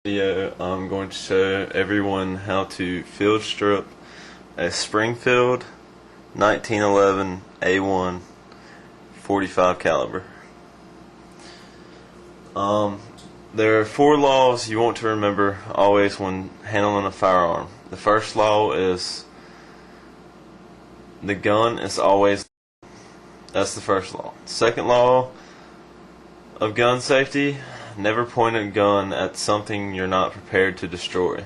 Video, I'm going to show everyone how to field strip a Springfield 1911 A1 .45 caliber. There are 4 laws you want to remember always when handling a firearm. The first law is the gun is always. That's the first law. Second law of gun safety: never point a gun at something you're not prepared to destroy.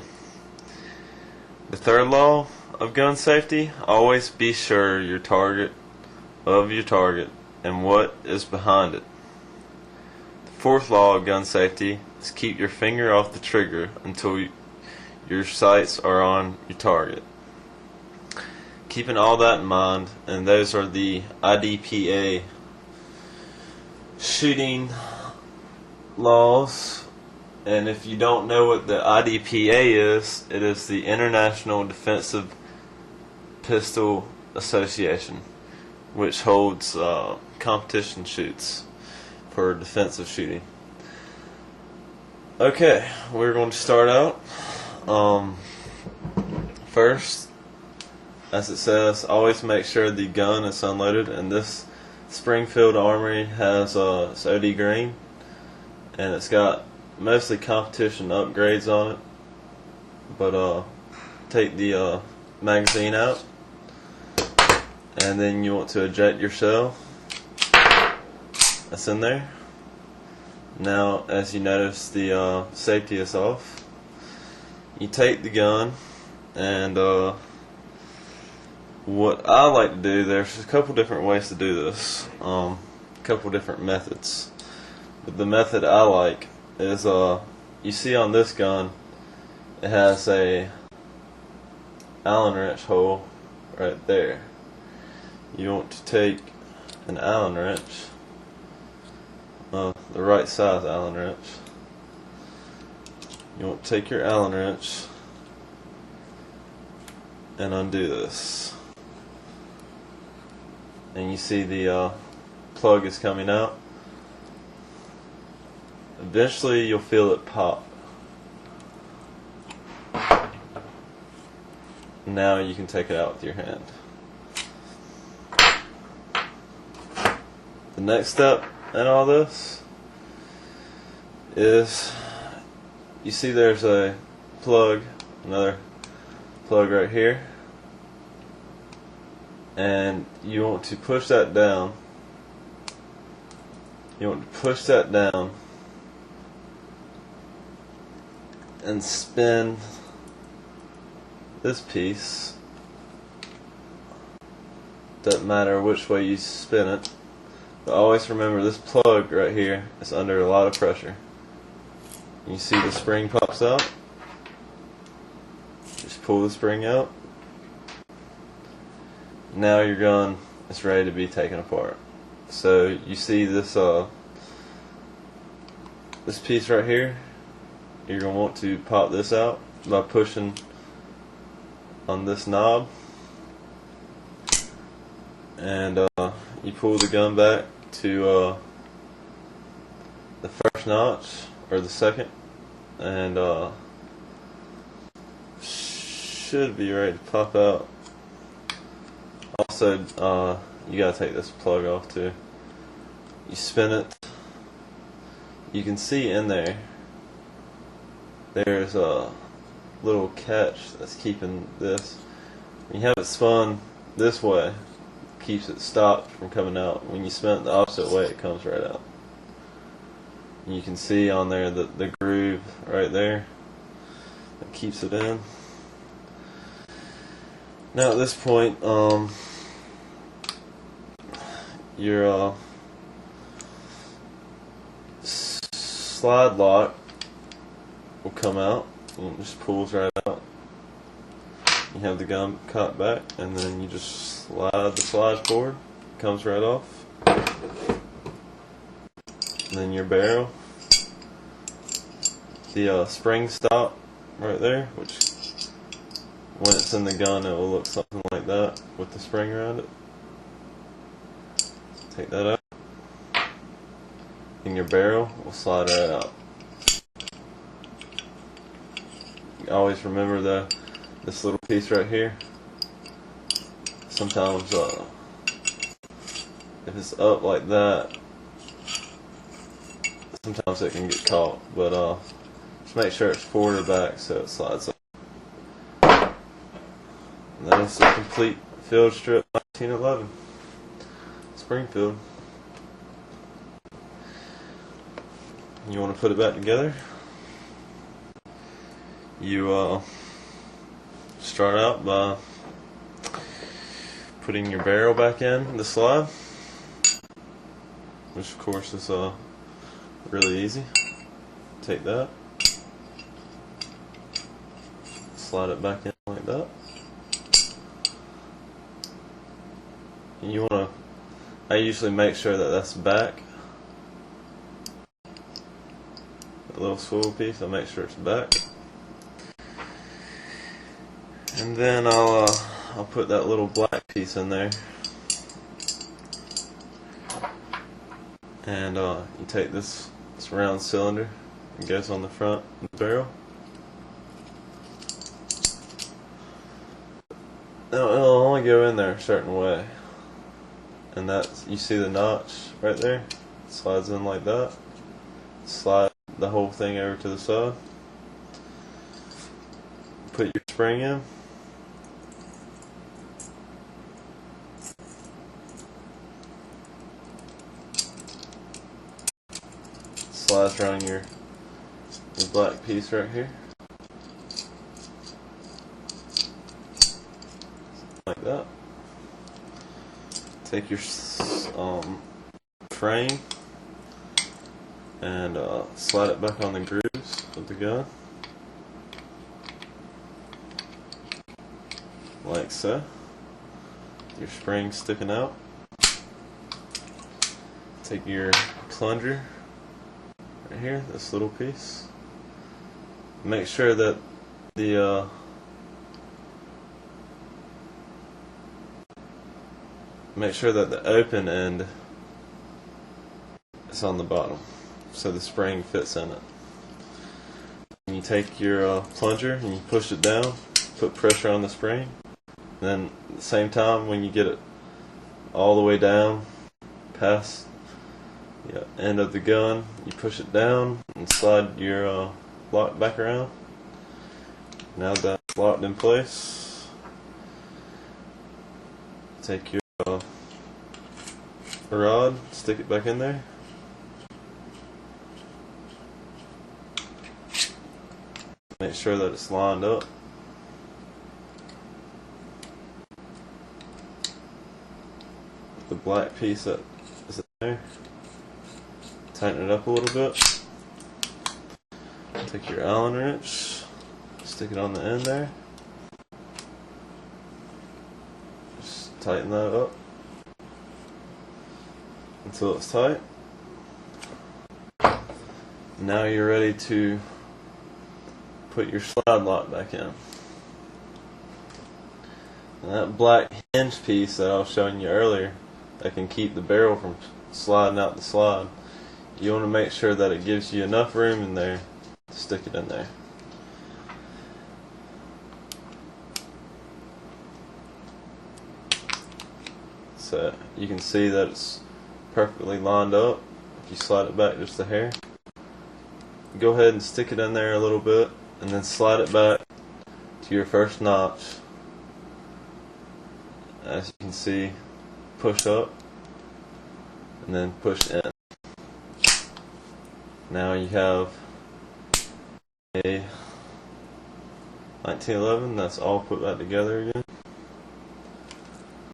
The third law of gun safety: always be sure your target and what is behind it. The fourth law of gun safety is keep your finger off the trigger until your sights are on your target. Keeping all that in mind, and those are the IDPA shooting laws. And if you don't know what the IDPA is, it is the International Defensive Pistol Association, which holds competition shoots for defensive shooting. Okay, we're going to start out. First, as it says, always make sure the gun is unloaded, and this Springfield Armory has it's OD green, and it's got mostly competition upgrades on it. But take the magazine out, and then you want to eject your shell that's in there. Now, as you notice, the safety is off. You take the gun, and what I like to do, there's a couple different ways to do this, a couple different methods. But the method I like is, you see on this gun, it has a Allen wrench hole right there. You want to take an Allen wrench, the right size Allen wrench. You want to take your Allen wrench and undo this. And you see the plug is coming out. Eventually you'll feel it pop. Now you can take it out with your hand. The next step in all this is, you see there's a plug, another plug right here, and you want to push that down. You want to push that down and spin this piece. Doesn't matter which way you spin it, but always remember this plug right here is under a lot of pressure. You see the spring pops out. Just pull the spring out. Now your gun is ready to be taken apart. So you see this this piece right here. You're going to want to pop this out by pushing on this knob, and you pull the gun back to the first notch or the second, and should be ready to pop out. Also, you gotta take this plug off too. You spin it. You can see in there, there's a little catch that's keeping this. When you have it spun this way, it keeps it stopped from coming out. When you spin it the opposite way, it comes right out. And you can see on there the groove right there that keeps it in. Now at this point, your slide lock will come out, and it just pulls right out. You have the gun cocked back, and then you just slide the slide forward, comes right off. And then your barrel, the spring stop right there, which when it's in the gun it will look something like that with the spring around it. Take that out, and your barrel will slide right out. always remember this little piece right here. Sometimes if it's up like that, sometimes it can get caught, but just make sure it's forward or back so it slides up. And that is the complete Field Strip 1911 Springfield. You want to put it back together. You start out by putting your barrel back in the slide, which of course is really easy. Take that, slide it back in like that. And you want to, I usually make sure that that's back. That little swivel piece, I make sure it's back. And then I'll put that little black piece in there. And you take this round cylinder, it goes on the front of the barrel. Now it'll only go in there a certain way. And that's, you see the notch right there? It slides in like that. Slide the whole thing over to the side. Put your spring in. Slides around your black piece right here. Like that. Take your frame and slide it back on the grooves of the gun, like so. Your spring sticking out. Take your plunger right here, this little piece. Make sure that the open end is on the bottom, so the spring fits in it. And you take your plunger and you push it down, put pressure on the spring. And then at the same time, when you get it all the way down past the end of the gun, you push it down and slide your lock back around. Now that's locked in place, take your rod, stick it back in there. Make sure that it's lined up. The black piece that is in there. Tighten it up a little bit. Take your Allen wrench, stick it on the end there. Just tighten that up until it's tight. Now you're ready to put your slide lock back in. And that black hinge piece that I was showing you earlier, that can keep the barrel from sliding out the slide, you want to make sure that it gives you enough room in there to stick it in there. So you can see that it's perfectly lined up. If you slide it back just a hair, go ahead and stick it in there a little bit and then slide it back to your first notch. As you can see, push up and then push in. Now you have a 1911 that's all put back together again.